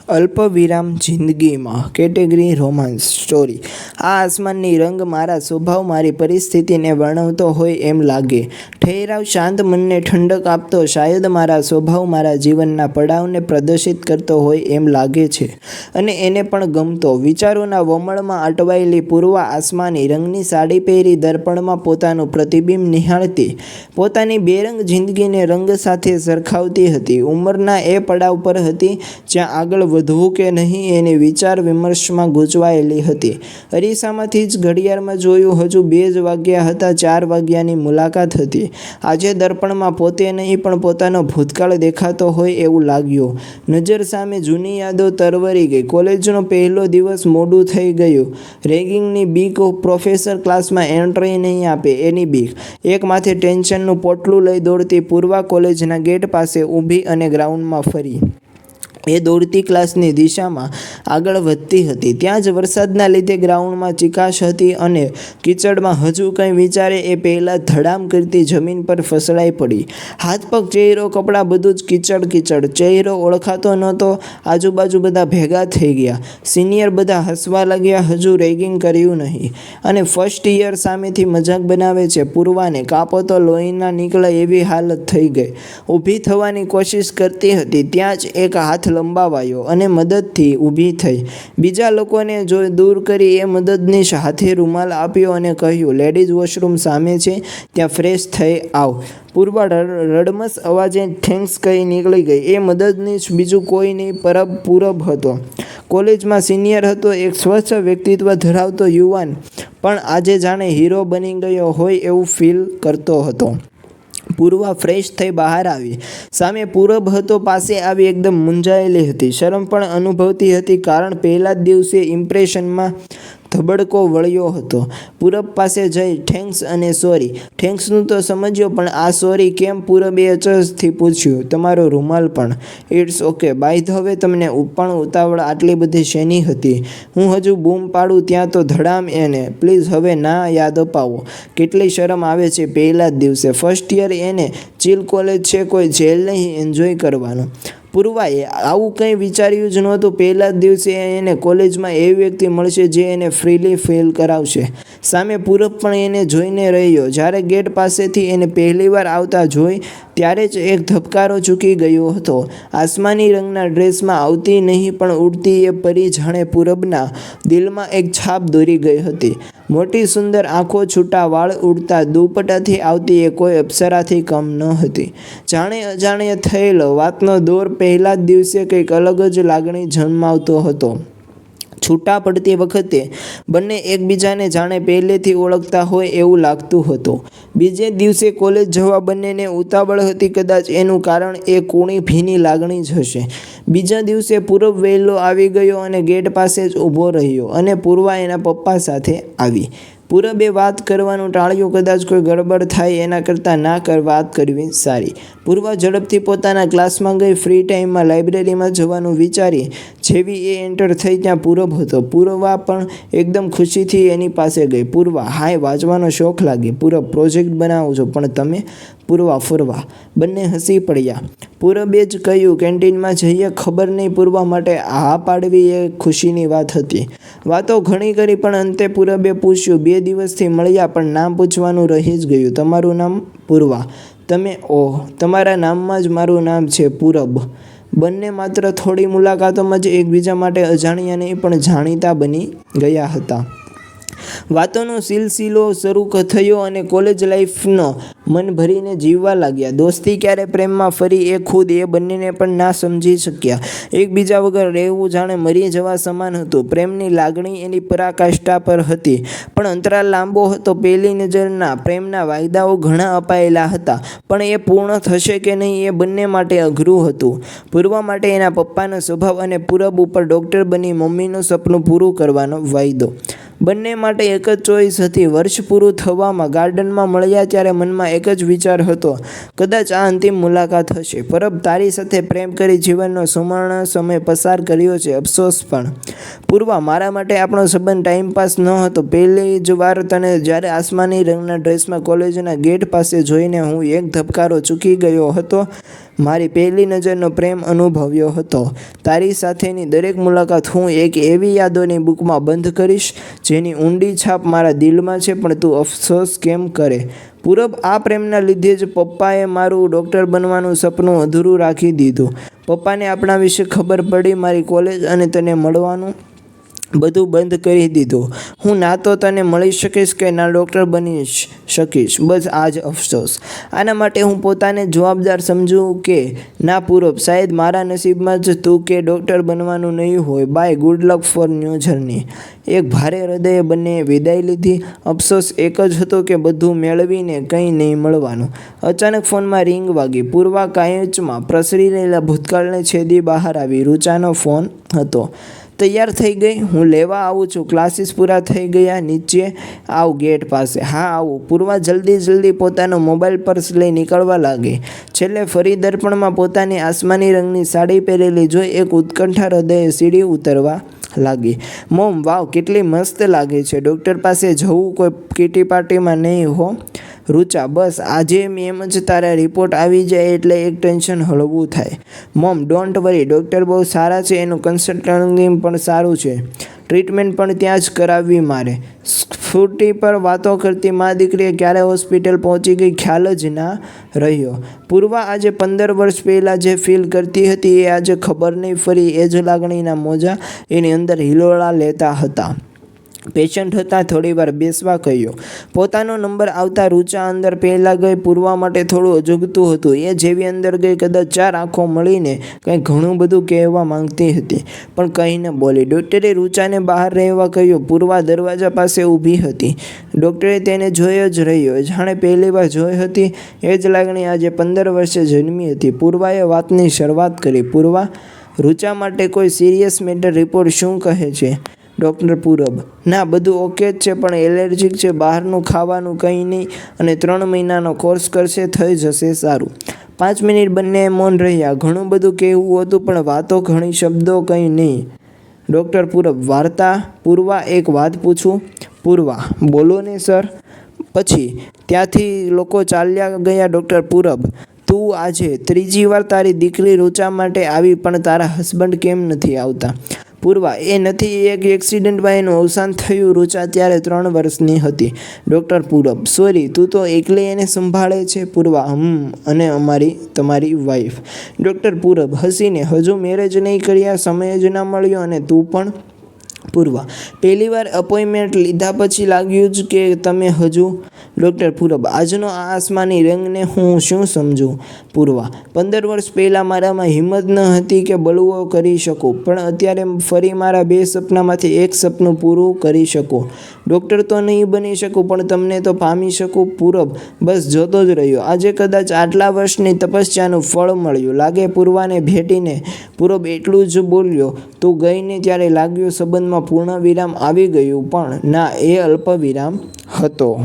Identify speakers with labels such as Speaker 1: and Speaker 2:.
Speaker 1: અલ્પવિરામ જિંદગીમાં category romance story. આ આસમાનની રંગ મારા સ્વભાવ મારી પરિસ્થિતિને વર્ણવતો હોય એમ લાગે। ઠહેરાવ શાંત મનને ઠંડક આપતો શાયદ મારા સ્વભાવ મારા જીવનના પડાવને પ્રદર્શિત કરતો હોય એમ લાગે છે અને એને પણ ગમતો। વિચારોના વમળમાં અટવાયેલી પૂર્વા આસમાની રંગની સાડી પહેરી દર્પણમાં પોતાનું પ્રતિબિંબ નિહાળતી પોતાની બેરંગ જિંદગીને રંગ સાથે સરખાવતી હતી। ઉંમરના એ પડાવ પર હતી જ્યાં આગળ વધવું કે નહીં એની વિચાર વિમર્શમાં ગૂંચવાયેલી હતી। અરીસામાંથી જ ઘડિયાળમાં જોયું, હજુ 2 જ વાગ્યા હતા। 4 વાગ્યાની મુલાકાત હતી। આજે દર્પણમાં પોતે નહીં પણ પોતાનો ભૂતકાળ દેખાતો હોય એવું લાગ્યું। નજર સામે જૂની યાદો તરવરી ગઈ। કોલેજનો પહેલો દિવસ મોડું થઈ ગયું। રેગિંગની બીક, પ્રોફેસર ક્લાસમાં એન્ટ્રી નહીં આપે એની બીક, એક માથે ટેન્શનનું પોટલું લઈ દોડતી પૂર્વા કોલેજના ગેટ પાસે ઊભી અને ગ્રાઉન્ડમાં ફરી એ દોડતી ક્લાસની દિશામાં આગળ વધતી હતી। ત્યાં જ વરસાદના લીધે ગ્રાઉન્ડમાં ચીકાશ હતી અને કીચડમાં હજુ કંઈ વિચારે એ પહેલાં ધડામ કરતી જમીન પર ફસડાઈ પડી। હાથ પગ, ચહેરો, કપડાં બધું જ કીચડ કીચડ। ચહેરો ઓળખાતો નહોતો। આજુબાજુ બધા ભેગા થઈ ગયા। સિનિયર બધા હસવા લાગ્યા। હજુ રેગિંગ કર્યું નહીં અને ફર્સ્ટ યર સામેથી મજાક બનાવે છે। પૂર્વાને કાપો તો લોહીના નીકળે એવી હાલત થઈ ગઈ। ઊભી થવાની કોશિશ કરતી હતી ત્યાં જ એક હાથ લંબાવાયો અને મદદથી ઊભી થઈ। બીજા લોકોને દૂર કરી એ મદદનીશ હાથે રૂમાલ આપ્યો અને કહ્યું, લેડીઝ વોશરૂમ સામે છે, ત્યાં ફ્રેશ થઈ આવ। પૂર્વા રડમસ અવાજે થેન્ક્સ કહી નીકળી ગઈ। એ મદદનીશ બીજું કોઈ નહીં પૂરબ હતો। કોલેજમાં સિનિયર હતો, એક સ્વચ્છ વ્યક્તિત્વ ધરાવતો યુવાન, પણ આજે જાણે હીરો બની ગયો હોય એવું ફીલ કરતો હતો। પૂર્વા ફ્રેશ થઈ બહાર આવી। સામે પૂરબ હતો। પાસે આવી એકદમ મૂંઝાયેલી હતી। શરમ પણ અનુભવતી હતી, કારણ પહેલા જ દિવસે ઇમ્પ્રેશનમાં ધબડકો વળ્યો હતો। પૂરબ પાસે જઈ થેન્ક્સ અને સોરી। થેન્ક્સનું તો સમજ્યો, પણ આ સોરી કેમ? પૂરબે અચરજથી પૂછ્યું। તમારો રૂમાલ પણ? It's okay, by the way તમને પણ ઉતાવળ આટલી બધી શેની હતી? હું હજુ બૂમ પાડું ત્યાં તો ધડામ એને, પ્લીઝ હવે ના યાદ અપાવો। કેટલી શરમ આવે છે પહેલા જ દિવસે। ફર્સ્ટ યર એને ચીલ કોલેજ છે, કોઈ જેલ નહીં, એન્જોય કરવાનું। પૂર્વાએ આવું કંઈ વિચાર્યું જ નહોતું। પહેલા જ દિવસે એને કોલેજમાં એવી વ્યક્તિ મળશે જે એને ફ્રીલી ફીલ કરાવશે। સામે પૂરબ પણ એને જોઈને રહ્યો। જ્યારે ગેટ પાસેથી એને પહેલીવાર આવતા જોઈ ત્યારે જ એક ધબકારો ચૂકી ગયો હતો। આસમાની રંગના ડ્રેસમાં આવતી નહીં પણ ઉડતી એ પરી જાણે પૂરબના દિલમાં એક છાપ દોરી ગઈ હતી। મોટી સુંદર આંખો, છૂટા વાળ, ઉડતા દુપટ્ટાથી આવતી એ કોઈ અપ્સરાથી કમ ન હતી। જાણે અજાણે થયેલો વાતનો દોર પહેલા જ દિવસે કંઈક અલગ જ લાગણી જન્માવતો હતો। છૂટા પડતી વખતે બંને એકબીજાને જાણે પહેલેથી ઓળખતા હોય એવું લાગતું હતું। બીજે દિવસે કોલેજ જવા બંનેને ઉતાવળ હતી। કદાચ એનું કારણ એ કૂણી ભીની લાગણી જ હશે। બીજા દિવસે પૂરબ વહેલો આવી ગયો અને ગેટ પાસે જ ઊભો રહ્યો અને પૂર્વા એના પપ્પા સાથે આવી। પૂરબે વાત કરવાનું ટાળ્યું। કદાચ કોઈ ગડબડ થાય એના કરતાં વાત કરવી સારી। પૂર્વા ઝડપથી પોતાના ક્લાસમાં ગઈ। ફ્રી ટાઈમમાં લાઇબ્રેરીમાં જવાનું વિચારી જેવી એ એન્ટર થઈ ત્યાં પૂરબ હતો। પૂર્વા પણ એકદમ ખુશીથી એની પાસે ગઈ। પૂર્વા, હાય, વાંચવાનો શોખ લાગે? પૂરબ, પ્રોજેક્ટ બનાવું છું, પણ તમે? પૂર્વા, ફરવા। બંને હસી પડ્યા। પૂરબે જ કહ્યું, કેન્ટીનમાં જઈએ? ખબર નહીં, પૂર્વા માટે હા પાડવી એ ખુશીની વાત હતી। વાતો ઘણી કરી પણ અંતે પૂરબે પૂછ્યું, 2 દિવસથી મળ્યા પણ નામ પૂછવાનું રહી જ ગયું। તમારું નામ? પૂર્વા। તમે? ઓહ, તમારા નામમાં જ મારું નામ છે, પૂરબ। બંને માત્ર થોડી મુલાકાતોમાં જ એકબીજા માટે અજાણ્યા નહીં પણ જાણીતા બની ગયા હતા। વાતોનો સિલસિલો શરૂ થયો અને કોલેજ લાઈફનો મન ભરીને જીવવા લાગ્યા। દોસ્તી ક્યારે પ્રેમમાં ફરી એ ખુદ એ બંનેને પણ ના સમજી શક્યા। એકબીજા વગર રહેવું જાણે મરી જવા સમાન હતું। પ્રેમની લાગણી એની પરાકાષ્ઠા પર હતી, પણ અંતરાલ લાંબો હતો। પહેલી નજરના પ્રેમના વાયદાઓ ઘણા અપાયેલા હતા, પણ એ પૂર્ણ થશે કે નહીં એ બંને માટે અઘરું હતું। પૂર્વા માટે એના પપ્પાનો સ્વભાવ અને પૂરબ ઉપર ડૉક્ટર બની મમ્મીનું સપનું પૂરું કરવાનો વાયદો। બંને માટે એક જ ચોઈસ હતી। વર્ષ પૂરું થવામાં ગાર્ડનમાં મળ્યા ત્યારે મનમાં એક જ વિચાર હતો, કદાચ આ અંતિમ મુલાકાત હશે। પરબ, તારી સાથે પ્રેમ કરી જીવનનો સુવર્ણ સમય પસાર કર્યો છે, અફસોસ પણ। પૂર્વા, મારા માટે આપણો સંબંધ ટાઈમપાસ ન હતો. પહેલી જ વાર તને જ્યારે આસમાની રંગના ડ્રેસમાં કોલેજના ગેટ પાસે જોઈને હું એક ધબકારો ચૂકી ગયો હતો. મારી પહેલી નજરનો પ્રેમ અનુભવ્યો હતો. તારી સાથેની દરેક મુલાકાત હું એક એવી યાદોની બુકમાં બંધ કરીશ જેની ઊંડી છાપ મારા દિલમાં છે. પણ તું અફસોસ કેમ કરે પૂરબ? આ પ્રેમના લીધે જ પપ્પાએ મારું ડૉક્ટર બનવાનું સપનું અધૂરું રાખી દીધું. પપ્પાને આપણા વિશે ખબર પડી. મારી કોલેજ અને તને મળવાનું બધું બંધ કરી દીધું. હું ના તો તને મળી શકીશ કે ના ડૉક્ટર બની શકીશ. બસ આ જ અફસોસ. આના માટે હું પોતાને જવાબદાર સમજું કે ના પૂરબ, શાયદ મારા નસીબમાં જ તું કે ડૉક્ટર બનવાનું નહીં હોય. Bye, good luck for new journey. એક ભારે હૃદયે બંનેએ વિદાય લીધી. અફસોસ એક જ હતો કે બધું મેળવીને કંઈ નહીં મળવાનું. અચાનક ફોનમાં રિંગ વાગી. પૂર્વા કાંચમાં પ્રસરી રહેલા ભૂતકાળને છેદી બહાર આવી. રૂચાનો ફોન હતો. તૈયાર થઈ ગઈ? હું લેવા આવું છું. ક્લાસીસ પૂરા થઈ ગયા. નીચે આવ ગેટ પાસે. હા આવું. પૂર્વા જલ્દી પોતાનો મોબાઈલ પર્સ લઈ નીકળવા લાગી. છેલ્લે ફરી દર્પણમાં પોતાની આસમાની રંગની સાડી પહેરેલી જોઈ એક ઉત્કંઠા હૃદયે સીડી ઉતરવા લાગી. મોમ, વાવ, કેટલી મસ્ત લાગે છે. ડૉક્ટર પાસે જવું, કોઈ કીટી પાર્ટીમાં નહીં હો. રૂચા, બસ આજે એમ જ તારા રિપોર્ટ આવી જાય એટલે એક ટેન્શન હળવું થાય. મોમ, ડોન્ટ વરી, ડૉક્ટર બહુ સારા છે. એનું કન્સલ્ટિંગ પણ સારું છે. ટ્રીટમેન્ટ પણ ત્યાં જ કરાવવી મારે. સ્કૂટી પર વાતો કરતી મા દીકરીએ ક્યારે હોસ્પિટલ પહોંચી ગઈ ખ્યાલ જ ના રહ્યો. પૂર્વા આજે 15 વર્ષ પહેલાં જે ફીલ કરતી હતી એ આજે ખબર નહીં. ફરી એ જ લાગણીના મોજા એની અંદર હિલોળા લેતા હતા. પેશન્ટ હતા. થોડીવાર બેસવા કહ્યું. પોતાનો નંબર આવતા રૂચા અંદર પહેલાં ગઈ. પૂર્વા માટે થોડું અજુગતું હતું. એ જેવી અંદર ગઈ કદાચ 4 આંખો મળીને કંઈ ઘણું બધું કહેવા માંગતી હતી પણ કંઈ ન બોલી. ડૉક્ટરે રૂચાને બહાર રહેવા કહ્યું. પૂર્વા દરવાજા પાસે ઊભી હતી. ડૉક્ટરે તેને જોઈ જ રહ્યો. જાણે પહેલીવાર જોઈ હતી એ જ લાગણી આજે 15 વર્ષે જન્મી હતી. પૂર્વાએ વાતની શરૂઆત કરી. પૂર્વા, રૂચા માટે કોઈ સિરિયસ મેટર રિપોર્ટ શું કહે છે? ડૉક્ટર પૂરબ, ના બધું ઓકે જ છે પણ એલર્જીક છે. બહારનું ખાવાનું કંઈ નહીં અને 3 મહિનાનો કોર્સ કરશે, થઈ જશે સારું. 5 મિનિટ બંને મૌન રહ્યા. ઘણું બધું કહેવું હતું પણ વાતો ઘણી, શબ્દો કંઈ નહીં. ડૉક્ટર પૂરબ, વાર્તા? પૂર્વા, એક વાત પૂછું? પૂર્વા, બોલો ને સર. પછી ત્યાંથી લોકો ચાલ્યા ગયા. ડૉક્ટર પૂરબ, તું આજે 3જી વાર તારી દીકરી રૂચા માટે આવી પણ તારા હસબન્ડ કેમ નથી આવતા? પૂર્વા, એ નથી, એક એક્સિડન્ટમાં એનું અવસાન થયું. રૂચા ત્યારે 3 વર્ષની હતી. ડૉક્ટર પૂરબ, સોરી, તું તો એકલી એને સંભાળે છે? પૂર્વા, અને તમારી વાઈફ? ડૉક્ટર પૂરબ હસીને, હજુ મેરેજ નહીં કર્યા, સમય જ ના મળ્યો. અને તું પણ? પૂર્વા, પહેલીવાર અપોઇન્ટમેન્ટ લીધા પછી લાગ્યું જ કે તમે હજુ? ડૉક્ટર પૂરબ, આજનો આ આસમાની રંગને હું શું સમજું? પૂર્વા, 15 વર્ષ પહેલાં મારામાં હિંમત ન હતી કે બળવો કરી શકું પણ અત્યારે ફરી મારા 2 સપનામાંથી એક સપનું પૂરું કરી શકું. ડૉક્ટર તો નહીં બની શકું પણ તમને તો પામી શકું. પૂરબ, બસ જોતો જ રહ્યો. આજે કદાચ આટલા વર્ષની તપસ્યાનું ફળ મળ્યું લાગે પૂર્વાને ભેટીને. પૂરબ એટલું જ બોલ્યો. તું ગઈને ત્યારે લાગ્યું સંબંધમાં પૂર્ણ વિરામ આવી ગયું પણ ના, એ અલ્પ વિરામ હતો.